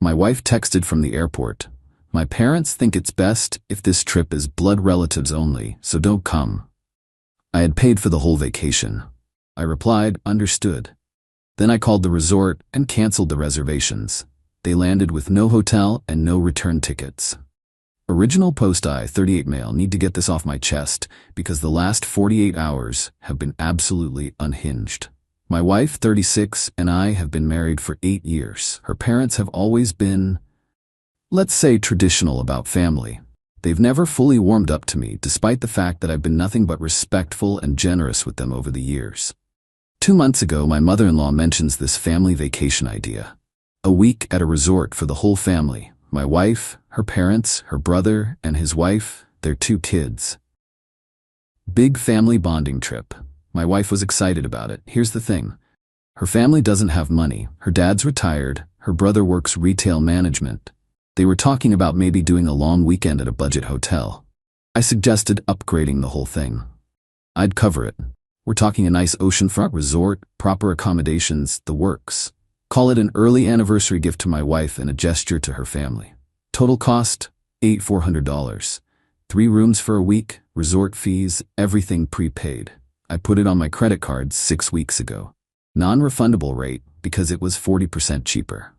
My wife texted from the airport. My parents think it's best if this trip is blood relatives only, so don't come. I had paid for the whole vacation. I replied, understood. Then I called the resort and canceled the reservations. They landed with no hotel and no return tickets. Original post I-38 mail. Need to get this off my chest because the last 48 hours have been absolutely unhinged. My wife, 36, and I have been married for 8 years. Her parents have always been, let's say, traditional about family. They've never fully warmed up to me, despite the fact that I've been nothing but respectful and generous with them over the years. 2 months ago, my mother-in-law mentions this family vacation idea. A week at a resort for the whole family. My wife, her parents, her brother, and his wife, their 2 kids. Big family bonding trip. My wife was excited about it. Here's the thing. Her family doesn't have money. Her dad's retired. Her brother works retail management. They were talking about maybe doing a long weekend at a budget hotel. I suggested upgrading the whole thing. I'd cover it. We're talking a nice oceanfront resort, proper accommodations, the works. Call it an early anniversary gift to my wife and a gesture to her family. Total cost, $400. 3 rooms for a week, resort fees, everything prepaid. I put it on my credit card 6 weeks ago. Non-refundable rate because it was 40% cheaper.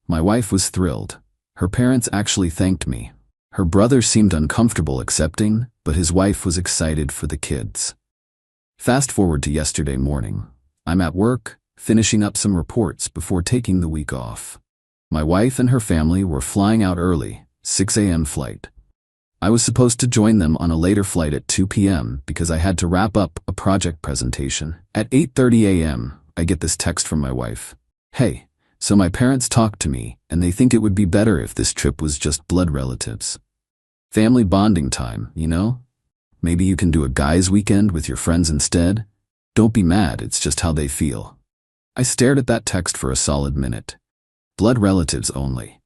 My wife was thrilled. Her parents actually thanked me. Her brother seemed uncomfortable accepting, but his wife was excited for the kids. Fast forward to yesterday morning. I'm at work, finishing up some reports before taking the week off. My wife and her family were flying out early, 6 a.m. flight. I was supposed to join them on a later flight at 2 p.m. because I had to wrap up a project presentation. At 8:30 a.m., I get this text from my wife. Hey, so my parents talked to me, and they think it would be better if this trip was just blood relatives. Family bonding time, you know? Maybe you can do a guys' weekend with your friends instead? Don't be mad, it's just how they feel. I stared at that text for a solid minute. Blood relatives only.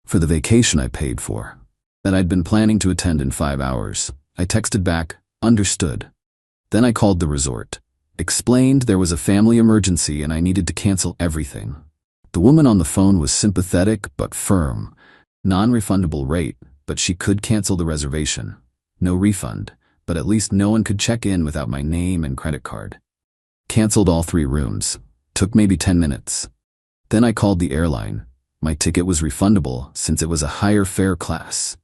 For the vacation I paid for, that I'd been planning to attend in 5 hours, I texted back, understood. Then I called the resort, explained there was a family emergency and I needed to cancel everything. The woman on the phone was sympathetic but firm. Non-refundable rate, but she could cancel the reservation. No refund, but at least no one could check in without my name and credit card. Canceled all 3 rooms. Took maybe 10 minutes. Then I called the airline. My ticket was refundable since it was a higher fare class.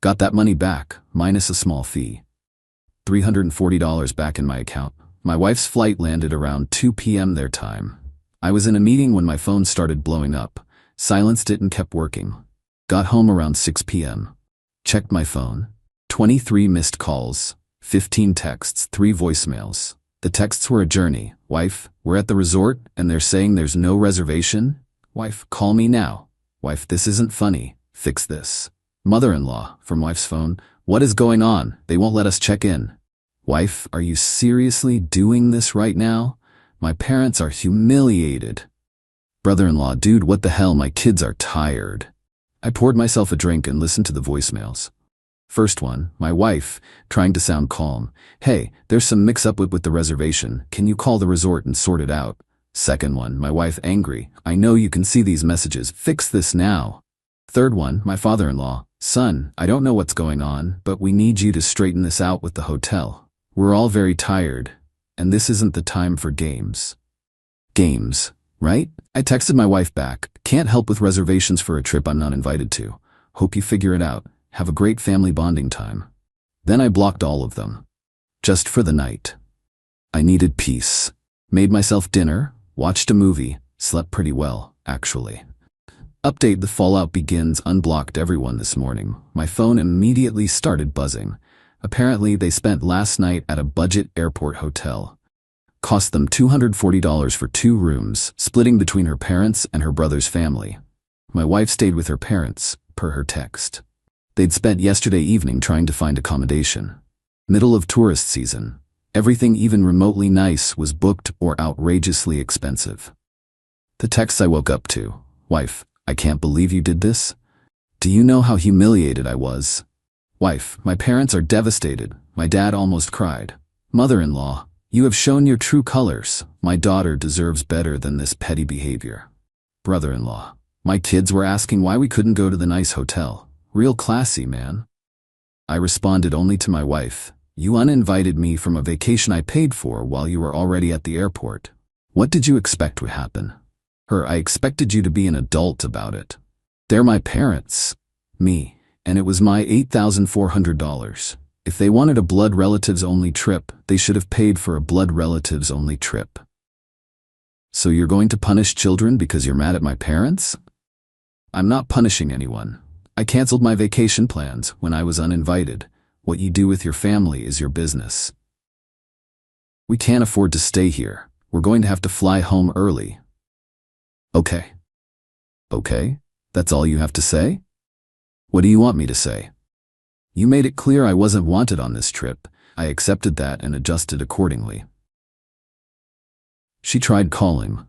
Got that money back, minus a small fee. $340 back in my account. My wife's flight landed around 2 p.m. their time. I was in a meeting when my phone started blowing up. Silenced it and kept working. Got home around 6 p.m. Checked my phone. 23 missed calls, 15 texts, 3 voicemails. The texts were a journey. Wife, we're at the resort and they're saying there's no reservation? Wife, call me now. Wife, this isn't funny. Fix this. Mother-in-law, from wife's phone, what is going on? They won't let us check in. Wife, are you seriously doing this right now? My parents are humiliated. Brother-in-law, dude, what the hell? My kids are tired. I poured myself a drink and listened to the voicemails. First one, my wife, trying to sound calm. Hey, there's some mix-up with the reservation. Can you call the resort and sort it out? Second one, my wife, angry. I know you can see these messages. Fix this now. Third one, my father-in-law. Son, I don't know what's going on, but we need you to straighten this out with the hotel. We're all very tired, and this isn't the time for games. Games, right? I texted my wife back. Can't help with reservations for a trip I'm not invited to. Hope you figure it out. Have a great family bonding time. Then I blocked all of them. Just for the night. I needed peace. Made myself dinner, watched a movie, slept pretty well, actually. Update: the fallout begins. Unblocked everyone this morning. My phone immediately started buzzing. Apparently they spent last night at a budget airport hotel. Cost them $240 for 2 rooms, splitting between her parents and her brother's family. My wife stayed with her parents, per her text. They'd spent yesterday evening trying to find accommodation. Middle of tourist season. Everything even remotely nice was booked or outrageously expensive. The texts I woke up to. Wife, I can't believe you did this. Do you know how humiliated I was? Wife, my parents are devastated. My dad almost cried. Mother-in-law, you have shown your true colors. My daughter deserves better than this petty behavior. Brother-in-law, My kids were asking why we couldn't go to the nice hotel. Real classy, man. I responded only to my wife, "You uninvited me from a vacation I paid for while you were already at the airport. What did you expect would happen?" Her, "I expected you to be an adult about it. They're my parents." Me, "And it was my $8,400. If they wanted a blood relatives only trip, they should have paid for a blood relatives only trip." "So you're going to punish children because you're mad at my parents?" "I'm not punishing anyone. I canceled my vacation plans when I was uninvited. What you do with your family is your business. We can't afford to stay here. We're going to have to fly home early." Okay. Okay? That's all you have to say? What do you want me to say? You made it clear I wasn't wanted on this trip. I accepted that and adjusted accordingly. She tried calling.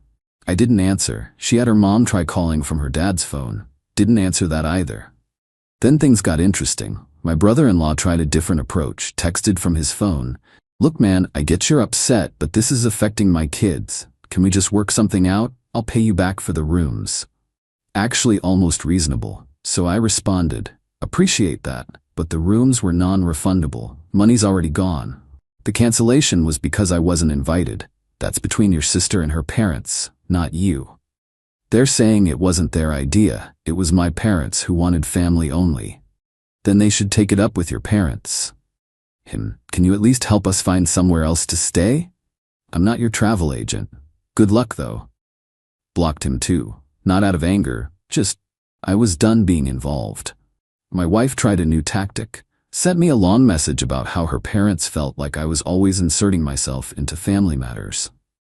I didn't answer. She had her mom try calling from her dad's phone. Didn't answer that either. Then things got interesting. My brother-in-law tried a different approach, texted from his phone. "Look man, I get you're upset, but this is affecting my kids. Can we just work something out? I'll pay you back for the rooms." Actually almost reasonable. So I responded, "Appreciate that, but the rooms were non-refundable. Money's already gone. The cancellation was because I wasn't invited. That's between your sister and her parents, not you. They're saying it wasn't their idea, it was my parents who wanted family only. Then they should take it up with your parents." Can you at least help us find somewhere else to stay? I'm not your travel agent. Good luck though. Blocked him too. Not out of anger, just, I was done being involved. My wife tried a new tactic. Sent me a long message about how her parents felt like I was always inserting myself into family matters.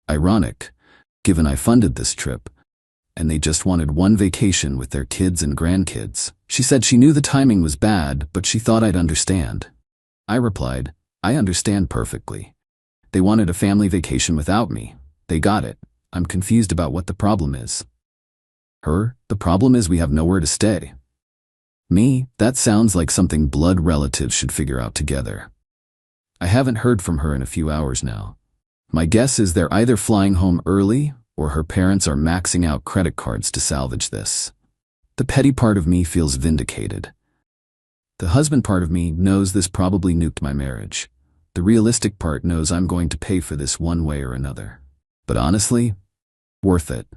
Ironic, given I funded this trip, and they just wanted one vacation with their kids and grandkids. She said she knew the timing was bad, but she thought I'd understand. I replied, "I understand perfectly. They wanted a family vacation without me. They got it. I'm confused about what the problem is." Her, "The problem is we have nowhere to stay." Me, "That sounds like something blood relatives should figure out together." I haven't heard from her in a few hours now. My guess is they're either flying home early or her parents are maxing out credit cards to salvage this. The petty part of me feels vindicated. The husband part of me knows this probably nuked my marriage. The realistic part knows I'm going to pay for this one way or another. But honestly, worth it.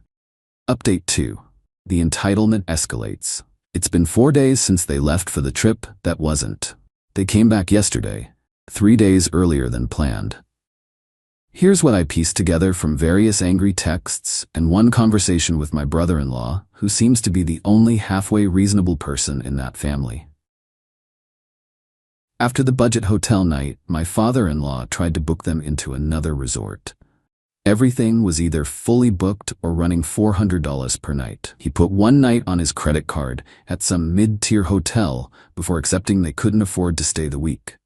Update 2. The entitlement escalates. It's been 4 days since they left for the trip that wasn't. They came back yesterday, 3 days earlier than planned. Here's what I pieced together from various angry texts and one conversation with my brother-in-law, who seems to be the only halfway reasonable person in that family. After the budget hotel night, my father-in-law tried to book them into another resort. Everything was either fully booked or running $400 per night. He put one night on his credit card at some mid-tier hotel before accepting they couldn't afford to stay the week.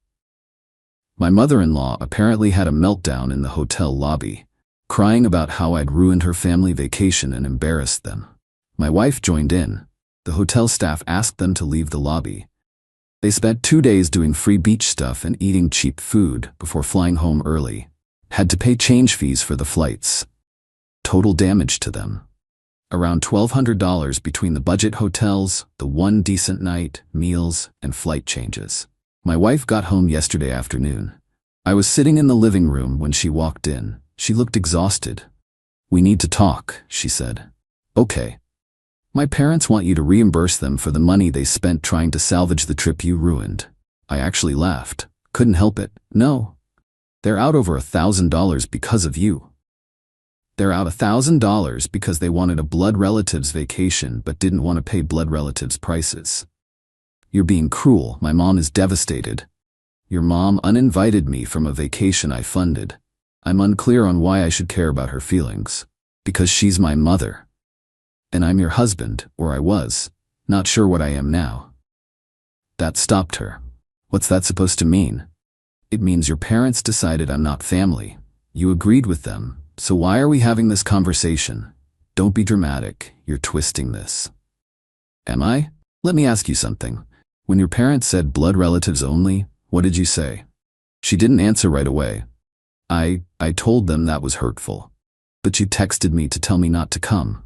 My mother-in-law apparently had a meltdown in the hotel lobby, crying about how I'd ruined her family vacation and embarrassed them. My wife joined in. The hotel staff asked them to leave the lobby. They spent 2 days doing free beach stuff and eating cheap food before flying home early. Had to pay change fees for the flights. Total damage to them. Around $1,200 between the budget hotels, the one decent night, meals, and flight changes. My wife got home yesterday afternoon. I was sitting in the living room when she walked in. She looked exhausted. "We need to talk," she said. "Okay. My parents want you to reimburse them for the money they spent trying to salvage the trip you ruined." I actually laughed. Couldn't help it. "No. They're out over $1,000 because of you. They're out $1,000 because they wanted a blood relatives vacation but didn't want to pay blood relatives prices. You're being cruel. My mom is devastated. Your mom uninvited me from a vacation I funded. I'm unclear on why I should care about her feelings. Because she's my mother. And I'm your husband, or I was. Not sure what I am now." That stopped her. "What's that supposed to mean?" "It means your parents decided I'm not family. You agreed with them, so why are we having this conversation? Don't be dramatic, you're twisting this." Am I? Let me ask you something. When your parents said blood relatives only, what did you say? She didn't answer right away. I told them that was hurtful. But you texted me to tell me not to come."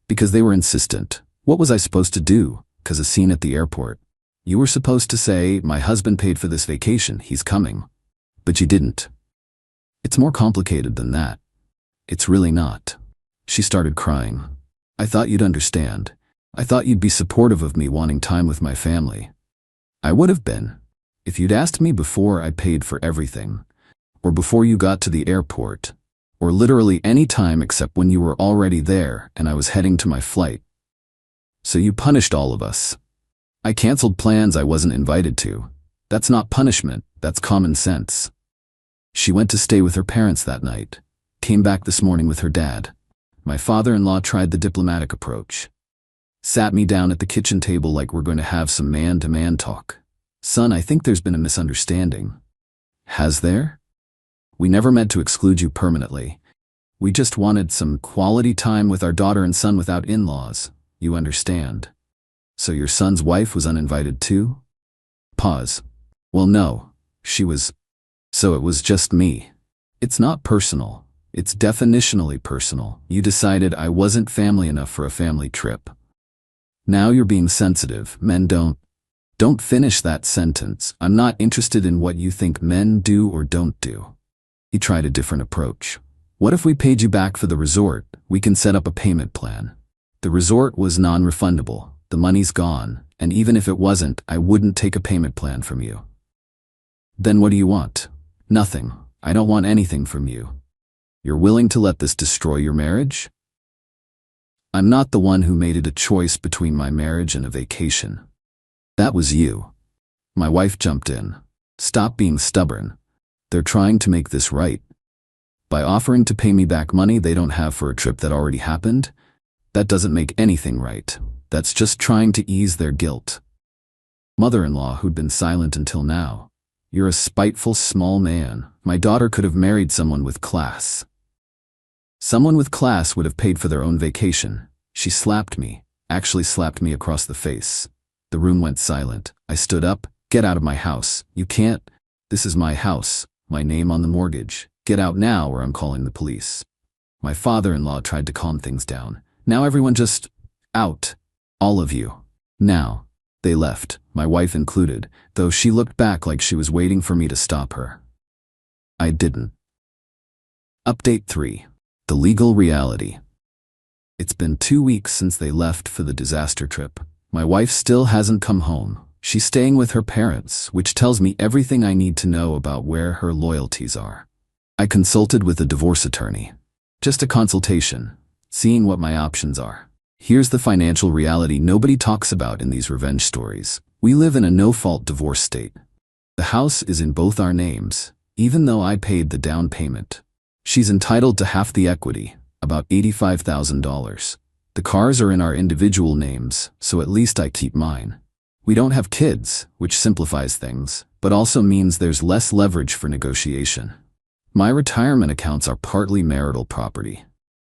Because they were insistent. What was I supposed to do? 'Cause a scene at the airport. You were supposed to say, my husband paid for this vacation, he's coming. But you didn't. It's more complicated than that. It's really not. She started crying. I thought you'd understand. I thought you'd be supportive of me wanting time with my family. I would have been. If you'd asked me before I paid for everything, or before you got to the airport, or literally any time except when you were already there and I was heading to my flight. So you punished all of us. I canceled plans I wasn't invited to. That's not punishment, that's common sense. She went to stay with her parents that night, came back this morning with her dad. My father-in-law tried the diplomatic approach. Sat me down at the kitchen table like we're going to have some man-to-man talk. Son, I think there's been a misunderstanding. Has there? We never meant to exclude you permanently. We just wanted some quality time with our daughter and son without in-laws. You understand. So your son's wife was uninvited too? Pause. Well, no. She was. So it was just me. It's not personal. It's definitionally personal. You decided I wasn't family enough for a family trip. Now you're being sensitive. Men don't. Don't finish that sentence. I'm not interested in what you think men do or don't do. He tried a different approach. What if we paid you back for the resort? We can set up a payment plan. The resort was non-refundable. The money's gone, and even if it wasn't, I wouldn't take a payment plan from you. Then what do you want? Nothing. I don't want anything from you. You're willing to let this destroy your marriage? I'm not the one who made it a choice between my marriage and a vacation. That was you. My wife jumped in. Stop being stubborn. They're trying to make this right. By offering to pay me back money they don't have for a trip that already happened, that doesn't make anything right. That's just trying to ease their guilt. Mother-in-law, who'd been silent until now. You're a spiteful small man. My daughter could have married someone with class. Someone with class would have paid for their own vacation. She slapped me, actually slapped me across the face. The room went silent. I stood up. Get out of my house. You can't. This is my house. My name on the mortgage. Get out now or I'm calling the police. My father-in-law tried to calm things down. Now everyone just... out. All of you. Now. They left, my wife included, though she looked back like she was waiting for me to stop her. I didn't. Update 3. The legal reality. It's been 2 weeks since they left for the disaster trip. My wife still hasn't come home. She's staying with her parents, which tells me everything I need to know about where her loyalties are. I consulted with a divorce attorney. Just a consultation, seeing what my options are. Here's the financial reality nobody talks about in these revenge stories. We live in a no-fault divorce state. The house is in both our names, even though I paid the down payment. She's entitled to half the equity, about $85,000. The cars are in our individual names, so at least I keep mine. We don't have kids, which simplifies things, but also means there's less leverage for negotiation. My retirement accounts are partly marital property.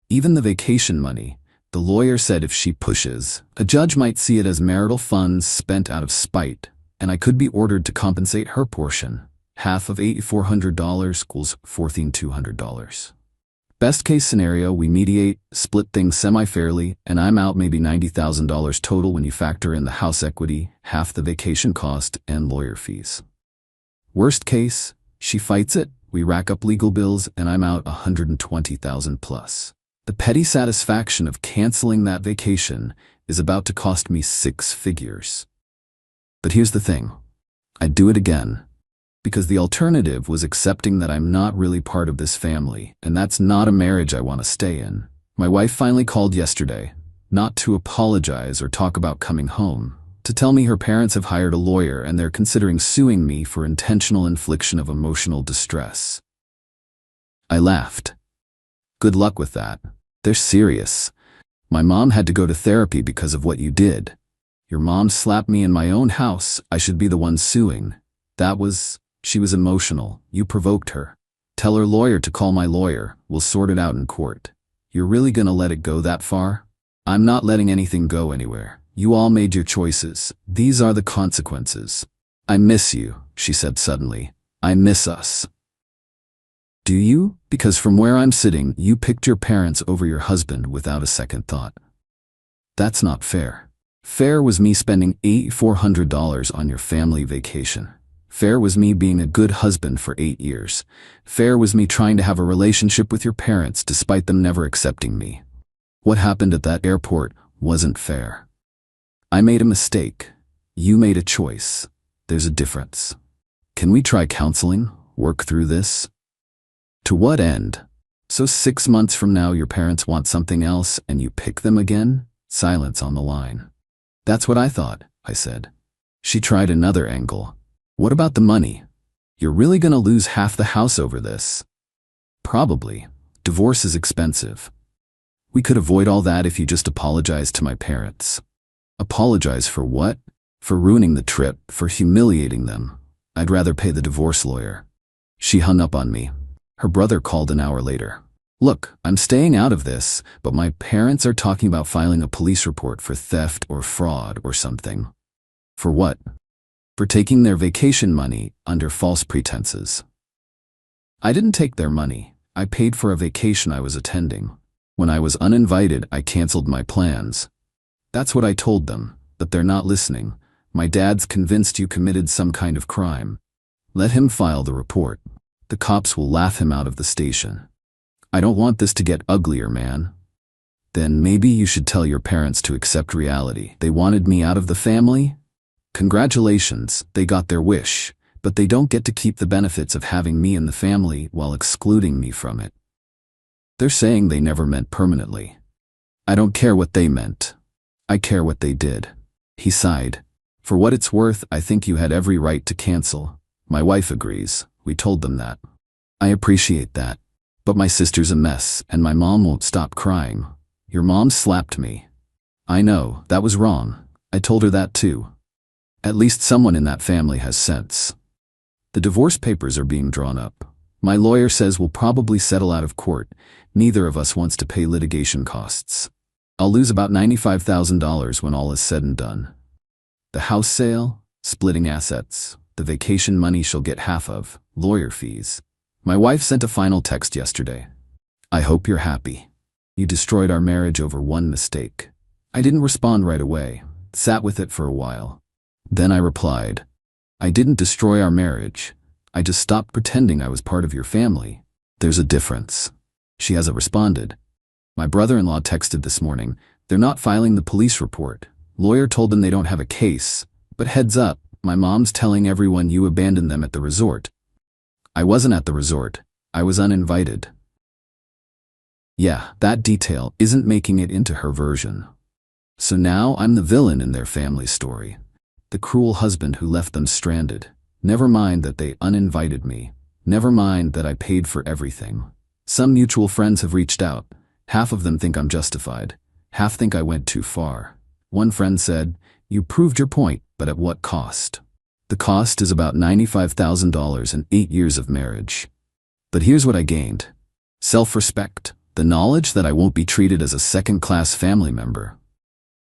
Even the vacation money, the lawyer said if she pushes, a judge might see it as marital funds spent out of spite, and I could be ordered to compensate her portion. Half of $8,400 equals $14,200. Best case scenario, we mediate, split things semi-fairly, and I'm out maybe $90,000 total when you factor in the house equity, half the vacation cost, and lawyer fees. Worst case, she fights it, we rack up legal bills, and I'm out $120,000 plus. The petty satisfaction of canceling that vacation is about to cost me 6 figures. But here's the thing. I'd do it again. Because the alternative was accepting that I'm not really part of this family, and that's not a marriage I want to stay in. My wife finally called yesterday, not to apologize or talk about coming home, to tell me her parents have hired a lawyer and they're considering suing me for intentional infliction of emotional distress. I laughed. Good luck with that. They're serious. My mom had to go to therapy because of what you did. Your mom slapped me in my own house. I should be the one suing. She was emotional. You provoked her. Tell her lawyer to call my lawyer. We'll sort it out in court. You're really gonna let it go that far? I'm not letting anything go anywhere. You all made your choices. These are the consequences. I miss you, she said suddenly. I miss us. Do you? Because from where I'm sitting, you picked your parents over your husband without a second thought. That's not fair. Fair was me spending $8,400 on your family vacation. Fair was me being a good husband for 8 years. Fair was me trying to have a relationship with your parents despite them never accepting me. What happened at that airport wasn't fair. I made a mistake. You made a choice. There's a difference. Can we try counseling? Work through this? To what end? So 6 months from now your parents want something else and you pick them again? Silence on the line. That's what I thought, I said. She tried another angle. What about the money? You're really gonna lose half the house over this. Probably. Divorce is expensive. We could avoid all that if you just apologized to my parents. Apologize for what? For ruining the trip, for humiliating them. I'd rather pay the divorce lawyer. She hung up on me. Her brother called an hour later. Look, I'm staying out of this, but my parents are talking about filing a police report for theft or fraud or something. For what? For taking their vacation money under false pretenses. I didn't take their money. I paid for a vacation I was attending. When I was uninvited, I canceled my plans. That's what I told them, but they're not listening. My dad's convinced you committed some kind of crime. Let him file the report. The cops will laugh him out of the station. I don't want this to get uglier, man. Then maybe you should tell your parents to accept reality. They wanted me out of the family? Congratulations, they got their wish, but they don't get to keep the benefits of having me in the family while excluding me from it. They're saying they never meant permanently. I don't care what they meant. I care what they did. He sighed. For what it's worth, I think you had every right to cancel. My wife agrees. We told them that. I appreciate that. But my sister's a mess, and my mom won't stop crying. Your mom slapped me. I know, that was wrong. I told her that too. At least someone in that family has sense. The divorce papers are being drawn up. My lawyer says we'll probably settle out of court. Neither of us wants to pay litigation costs. I'll lose about $95,000 when all is said and done. The house sale, splitting assets, the vacation money she'll get half of, lawyer fees. My wife sent a final text yesterday. I hope you're happy. You destroyed our marriage over one mistake. I didn't respond right away, sat with it for a while. Then I replied, I didn't destroy our marriage. I just stopped pretending I was part of your family. There's a difference. She hasn't responded. My brother-in-law texted this morning. They're not filing the police report. Lawyer told them they don't have a case. But heads up, my mom's telling everyone you abandoned them at the resort. I wasn't at the resort. I was uninvited. Yeah, that detail isn't making it into her version. So now I'm the villain in their family story. The cruel husband who left them stranded. Never mind that they uninvited me. Never mind that I paid for everything. Some mutual friends have reached out. Half of them think I'm justified. Half think I went too far. One friend said, you proved your point, but at what cost? The cost is about $95,000 and 8 years of marriage. But here's what I gained. Self-respect. The knowledge that I won't be treated as a second-class family member.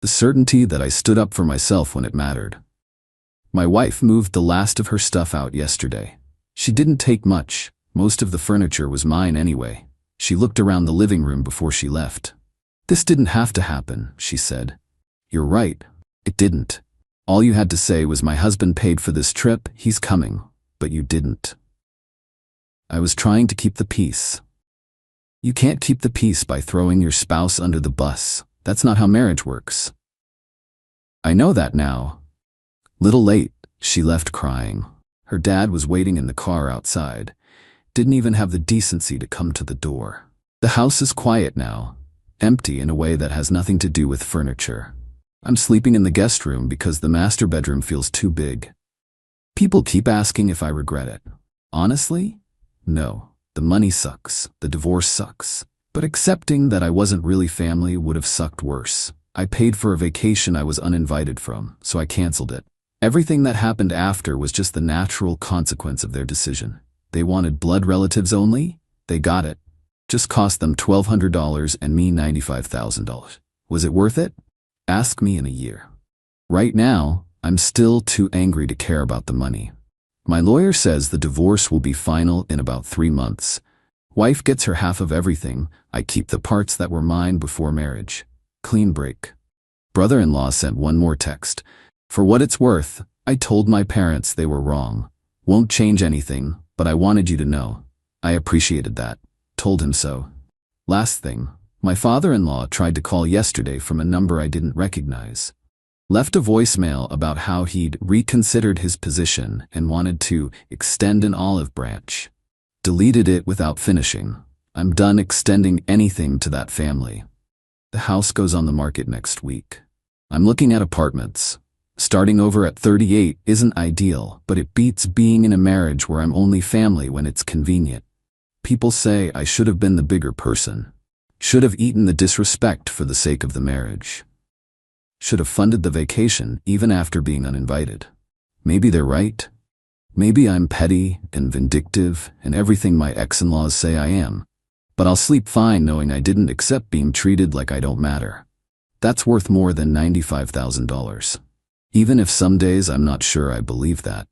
The certainty that I stood up for myself when it mattered. My wife moved the last of her stuff out yesterday. She didn't take much. Most of the furniture was mine anyway. She looked around the living room before she left. This didn't have to happen, she said. You're right. It didn't. All you had to say was my husband paid for this trip, he's coming. But you didn't. I was trying to keep the peace. You can't keep the peace by throwing your spouse under the bus. That's not how marriage works. I know that now. Little late, she left crying. Her dad was waiting in the car outside. Didn't even have the decency to come to the door. The house is quiet now, empty in a way that has nothing to do with furniture. I'm sleeping in the guest room because the master bedroom feels too big. People keep asking if I regret it. Honestly? No. The money sucks. The divorce sucks. But accepting that I wasn't really family would have sucked worse. I paid for a vacation I was uninvited from, so I canceled it. Everything that happened after was just the natural consequence of their decision. They wanted blood relatives only? They got it. Just cost them $1,200 and me $95,000. Was it worth it? Ask me in a year. Right now, I'm still too angry to care about the money. My lawyer says the divorce will be final in about 3 months. Wife gets her half of everything. I keep the parts that were mine before marriage. Clean break. Brother-in-law sent one more text. For what it's worth, I told my parents they were wrong. Won't change anything, but I wanted you to know. I appreciated that. Told him so. Last thing, my father-in-law tried to call yesterday from a number I didn't recognize. Left a voicemail about how he'd reconsidered his position and wanted to extend an olive branch. Deleted it without finishing. I'm done extending anything to that family. The house goes on the market next week. I'm looking at apartments. Starting over at 38 isn't ideal, but it beats being in a marriage where I'm only family when it's convenient. People say I should have been the bigger person. Should have eaten the disrespect for the sake of the marriage. Should have funded the vacation even after being uninvited. Maybe they're right. Maybe I'm petty and vindictive and everything my ex-in-laws say I am. But I'll sleep fine knowing I didn't accept being treated like I don't matter. That's worth more than $95,000. Even if some days I'm not sure I believe that.